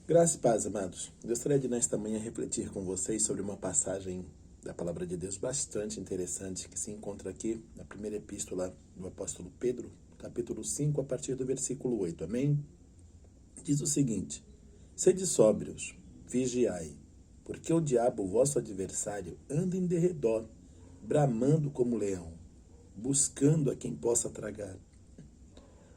Graça e paz, amados. Gostaria de nesta manhã refletir com vocês sobre uma passagem da Palavra de Deus bastante interessante que se encontra aqui na primeira epístola do apóstolo Pedro, capítulo 5, a partir do versículo 8. Amém? Diz o seguinte: Sede sóbrios, vigiai, porque o diabo, vosso adversário, anda em derredor, bramando como leão, buscando a quem possa tragar,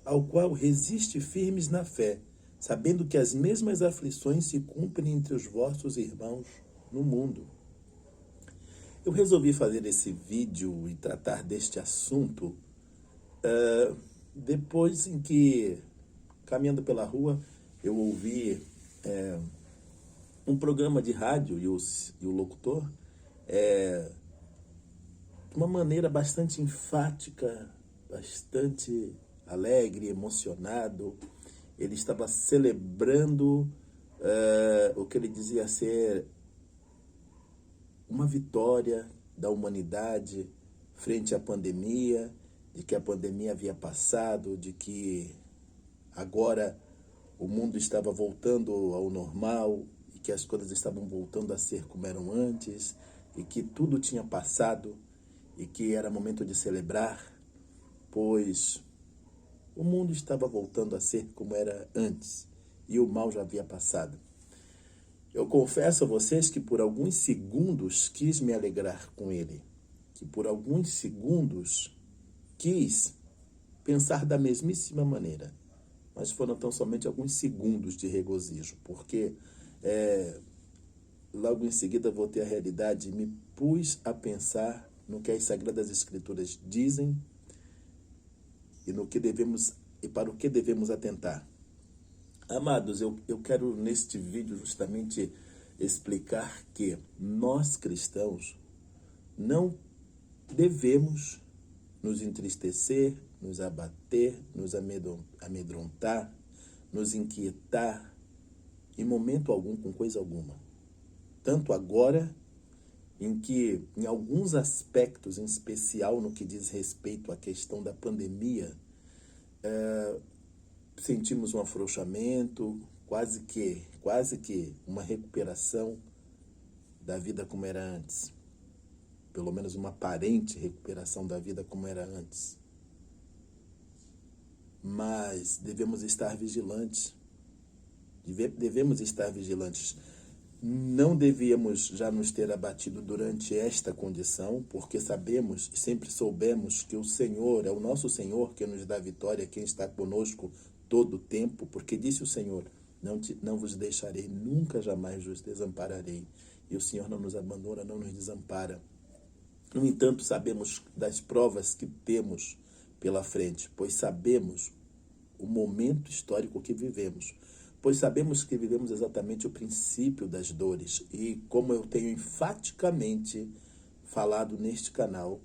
ao qual resiste firmes na fé, sabendo que as mesmas aflições se cumprem entre os vossos irmãos no mundo. Eu resolvi fazer esse vídeo e tratar deste assunto depois em que, caminhando pela rua, eu ouvi um programa de rádio e o locutor, de uma maneira bastante enfática, bastante alegre, emocionado. Ele estava celebrando o que ele dizia ser uma vitória da humanidade frente à pandemia, de que a pandemia havia passado, de que agora o mundo estava voltando ao normal e que as coisas estavam voltando a ser como eram antes e que tudo tinha passado e que era momento de celebrar, pois o mundo estava voltando a ser como era antes e o mal já havia passado. Eu confesso a vocês que por alguns segundos quis me alegrar com ele, que por alguns segundos quis pensar da mesmíssima maneira, mas foram tão somente alguns segundos de regozijo, porque logo em seguida voltei à realidade e me pus a pensar no que as Sagradas Escrituras dizem e no que devemos e para o que devemos atentar. Amados, eu quero neste vídeo justamente explicar que nós cristãos não devemos nos entristecer, nos abater, nos amedrontar, nos inquietar em momento algum com coisa alguma. Tanto agora, em que em alguns aspectos, em especial no que diz respeito à questão da pandemia, sentimos um afrouxamento, quase que uma recuperação da vida como era antes. Pelo menos uma aparente recuperação da vida como era antes. Mas devemos estar vigilantes. Devemos estar vigilantes. Não devíamos já nos ter abatido durante esta condição, porque sabemos, sempre soubemos que o Senhor, é o nosso Senhor que nos dá vitória, quem está conosco todo o tempo, porque disse o Senhor, não vos deixarei, nunca jamais vos desampararei. E o Senhor não nos abandona, não nos desampara. No entanto, sabemos das provas que temos pela frente, pois sabemos o momento histórico que vivemos, pois sabemos que vivemos exatamente o princípio das dores. E como eu tenho enfaticamente falado neste canal,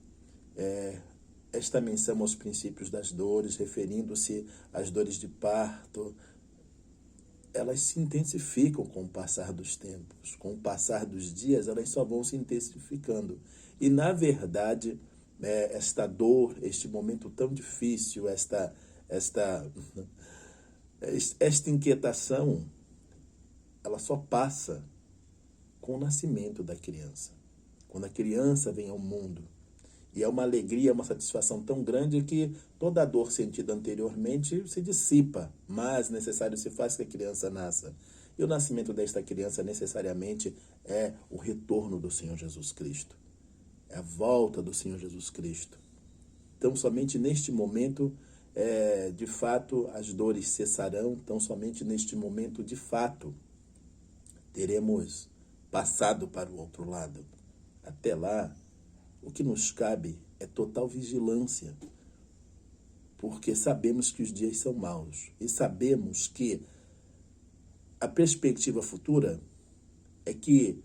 esta menção aos princípios das dores, referindo-se às dores de parto, elas se intensificam com o passar dos tempos. Com o passar dos dias, elas só vão se intensificando. E, na verdade, esta dor, este momento tão difícil, esta inquietação, ela só passa com o nascimento da criança. Quando a criança vem ao mundo. E é uma alegria, uma satisfação tão grande que toda a dor sentida anteriormente se dissipa, mas necessário se faz que a criança nasça. E o nascimento desta criança necessariamente é o retorno do Senhor Jesus Cristo. É a volta do Senhor Jesus Cristo. Então, somente neste momento, de fato, as dores cessarão. Então, somente neste momento, de fato, teremos passado para o outro lado. Até lá, o que nos cabe é total vigilância, porque sabemos que os dias são maus e sabemos que a perspectiva futura é que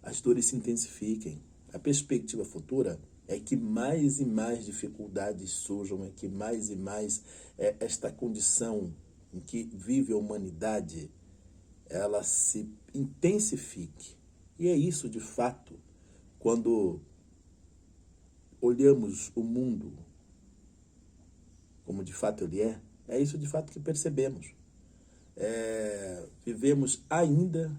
as dores se intensifiquem. A perspectiva futura é que mais e mais dificuldades surjam, é que mais e mais esta condição em que vive a humanidade, ela se intensifique. E é isso, de fato, quando olhamos o mundo como de fato ele é isso de fato que percebemos. vivemos ainda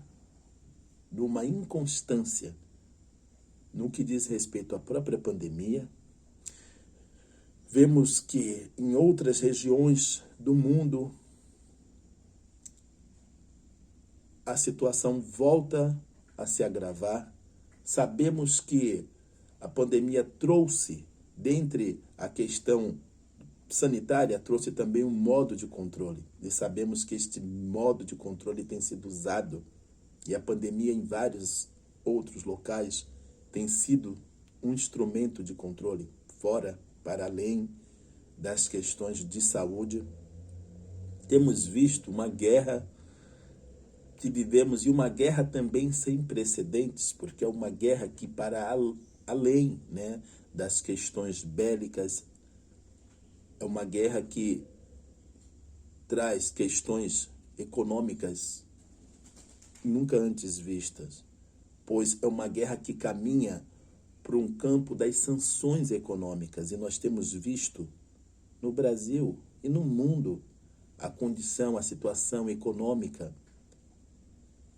numa inconstância no que diz respeito à própria pandemia. Vemos que em outras regiões do mundo a situação volta a se agravar. Sabemos que a pandemia trouxe, dentre a questão sanitária, trouxe também um modo de controle. E sabemos que este modo de controle tem sido usado, e a pandemia em vários outros locais tem sido um instrumento de controle, fora, para além das questões de saúde. Temos visto uma guerra que vivemos, e uma guerra também sem precedentes, porque é uma guerra que para além, né, das questões bélicas, é uma guerra que traz questões econômicas nunca antes vistas, pois é uma guerra que caminha para um campo das sanções econômicas, e nós temos visto no Brasil e no mundo a condição, a situação econômica,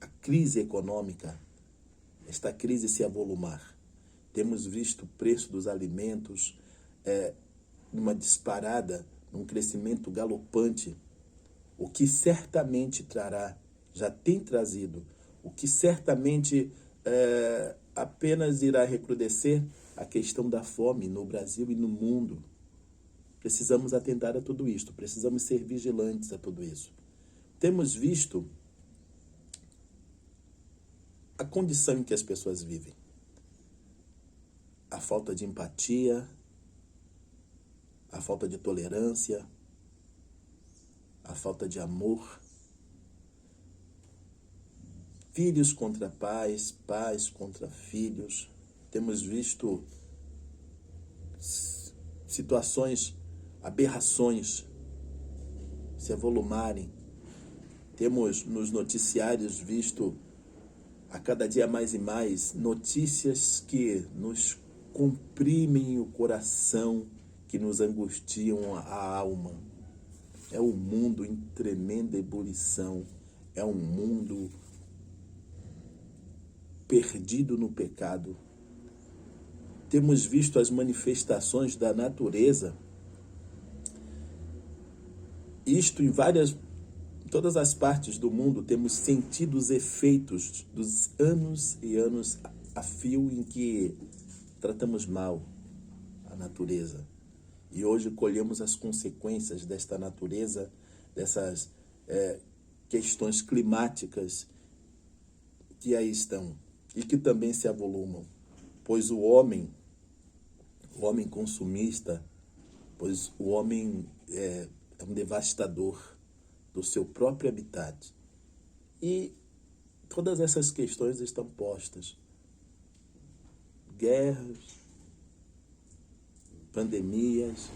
a crise econômica, esta crise se avolumar. Temos visto o preço dos alimentos numa disparada, num crescimento galopante, o que certamente trará, já tem trazido, o que certamente apenas irá recrudescer a questão da fome no Brasil e no mundo. Precisamos atentar a tudo isto, precisamos ser vigilantes a tudo isso. Temos visto a condição em que as pessoas vivem, a falta de empatia, a falta de tolerância, a falta de amor, filhos contra pais, pais contra filhos. Temos visto situações, aberrações se avolumarem. Temos nos noticiários visto a cada dia mais e mais notícias que nos comprimem o coração, que nos angustiam a alma. É um mundo em tremenda ebulição, é um mundo perdido no pecado. Temos visto as manifestações da natureza, isto em todas as partes do mundo. Temos sentido os efeitos dos anos e anos a fio em que tratamos mal a natureza. E hoje colhemos as consequências desta natureza, dessas questões climáticas que aí estão e que também se avolumam. Pois o homem consumista, pois o homem é um devastador do seu próprio habitat. E todas essas questões estão postas. Guerras, pandemias,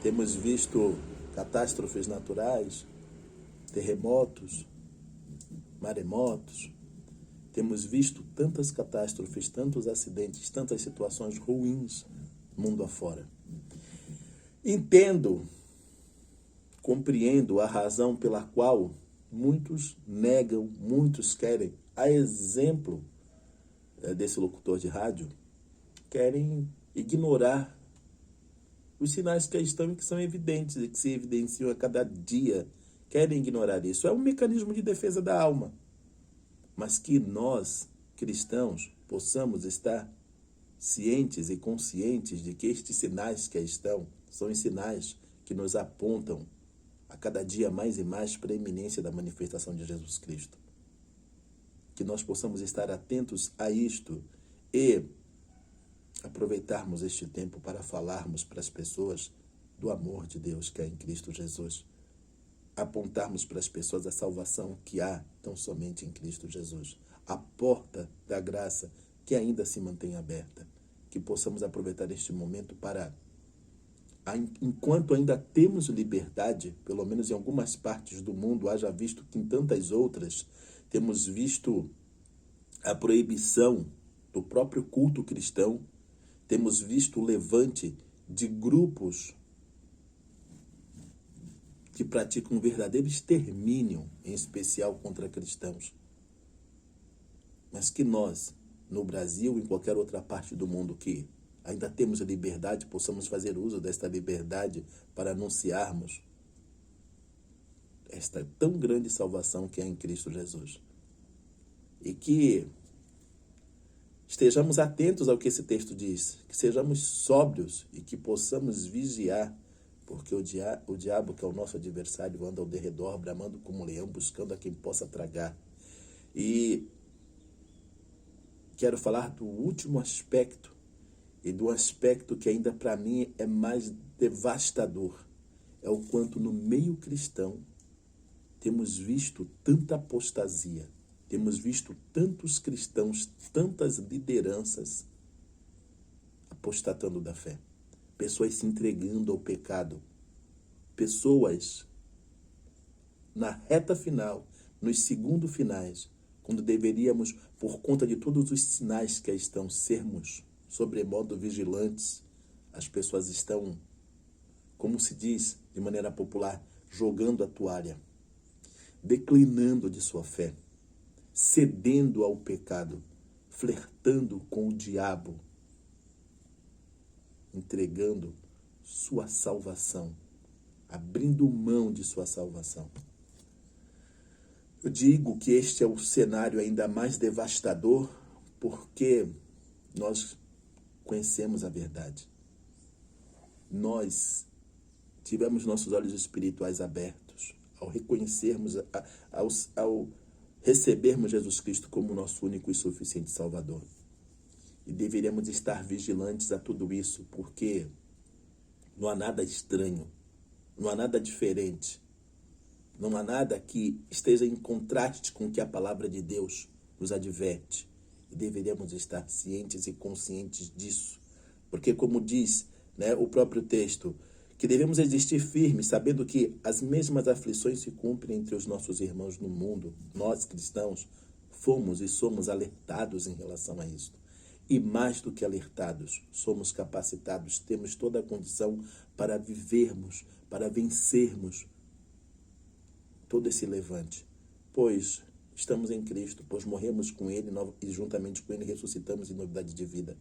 temos visto catástrofes naturais, terremotos, maremotos, temos visto tantas catástrofes, tantos acidentes, tantas situações ruins mundo afora. Entendo, compreendo a razão pela qual muitos negam, muitos querem, a exemplo desse locutor de rádio, querem ignorar os sinais que estão e que são evidentes e que se evidenciam a cada dia. Querem ignorar isso. É um mecanismo de defesa da alma. Mas que nós, cristãos, possamos estar cientes e conscientes de que estes sinais que aí estão são os sinais que nos apontam a cada dia mais e mais para a iminência da manifestação de Jesus Cristo. Que nós possamos estar atentos a isto e aproveitarmos este tempo para falarmos para as pessoas do amor de Deus que há em Cristo Jesus. Apontarmos para as pessoas a salvação que há tão somente em Cristo Jesus. A porta da graça que ainda se mantém aberta. Que possamos aproveitar este momento para, enquanto ainda temos liberdade, pelo menos em algumas partes do mundo, haja visto que em tantas outras, temos visto a proibição do próprio culto cristão, temos visto o levante de grupos que praticam um verdadeiro extermínio, em especial contra cristãos. Mas que nós, no Brasil e em qualquer outra parte do mundo que ainda temos a liberdade, possamos fazer uso desta liberdade para anunciarmos esta tão grande salvação que é em Cristo Jesus. E que estejamos atentos ao que esse texto diz, que sejamos sóbrios e que possamos vigiar, porque o diabo, que é o nosso adversário, anda ao derredor, bramando como um leão, buscando a quem possa tragar. E quero falar do último aspecto, e do aspecto que ainda para mim é mais devastador, é o quanto no meio cristão temos visto tanta apostasia, temos visto tantos cristãos, tantas lideranças apostatando da fé, pessoas se entregando ao pecado, pessoas na reta final, nos segundos finais, quando deveríamos, por conta de todos os sinais que aí estão, sermos sobremodo vigilantes, as pessoas estão, como se diz de maneira popular, jogando a toalha, declinando de sua fé, cedendo ao pecado, flertando com o diabo, entregando sua salvação, abrindo mão de sua salvação. Eu digo que este é o cenário ainda mais devastador porque nós conhecemos a verdade. Nós tivemos nossos olhos espirituais abertos ao reconhecermos, ao recebermos Jesus Cristo como nosso único e suficiente Salvador. E deveríamos estar vigilantes a tudo isso, porque não há nada estranho, não há nada diferente, não há nada que esteja em contraste com o que a palavra de Deus nos adverte. E deveríamos estar cientes e conscientes disso. Porque, como diz, o próprio texto, que devemos existir firmes, sabendo que as mesmas aflições se cumprem entre os nossos irmãos no mundo. Nós, cristãos, fomos e somos alertados em relação a isso. E mais do que alertados, somos capacitados, temos toda a condição para vivermos, para vencermos todo esse levante. Pois estamos em Cristo, pois morremos com Ele e juntamente com Ele ressuscitamos em novidade de vida.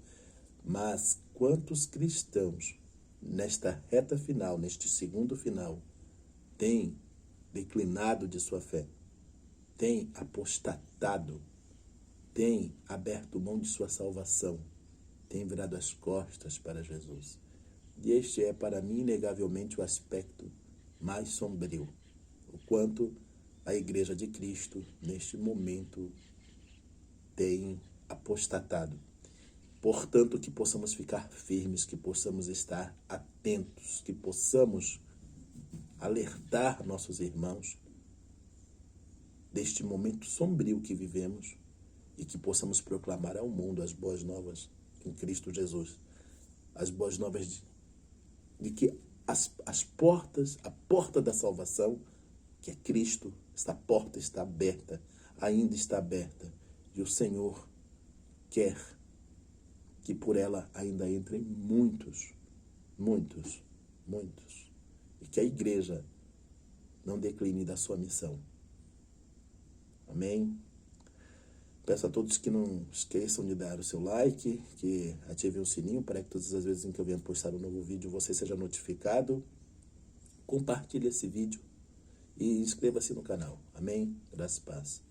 Mas quantos cristãos, nesta reta final, neste segundo final, têm declinado de sua fé, têm apostatado, têm aberto mão de sua salvação, têm virado as costas para Jesus. E este é, para mim, inegavelmente o aspecto mais sombrio, o quanto a Igreja de Cristo, neste momento, tem apostatado. Portanto, que possamos ficar firmes, que possamos estar atentos, que possamos alertar nossos irmãos deste momento sombrio que vivemos e que possamos proclamar ao mundo as boas novas em Cristo Jesus. As boas novas de que a porta da salvação, que é Cristo, esta porta está aberta, ainda está aberta. E o Senhor quer que por ela ainda entrem muitos, muitos, muitos. E que a igreja não decline da sua missão. Amém? Peço a todos que não esqueçam de dar o seu like, que ativem o sininho para que todas as vezes em que eu venha postar um novo vídeo você seja notificado. Compartilhe esse vídeo e inscreva-se no canal. Amém? Graças e paz.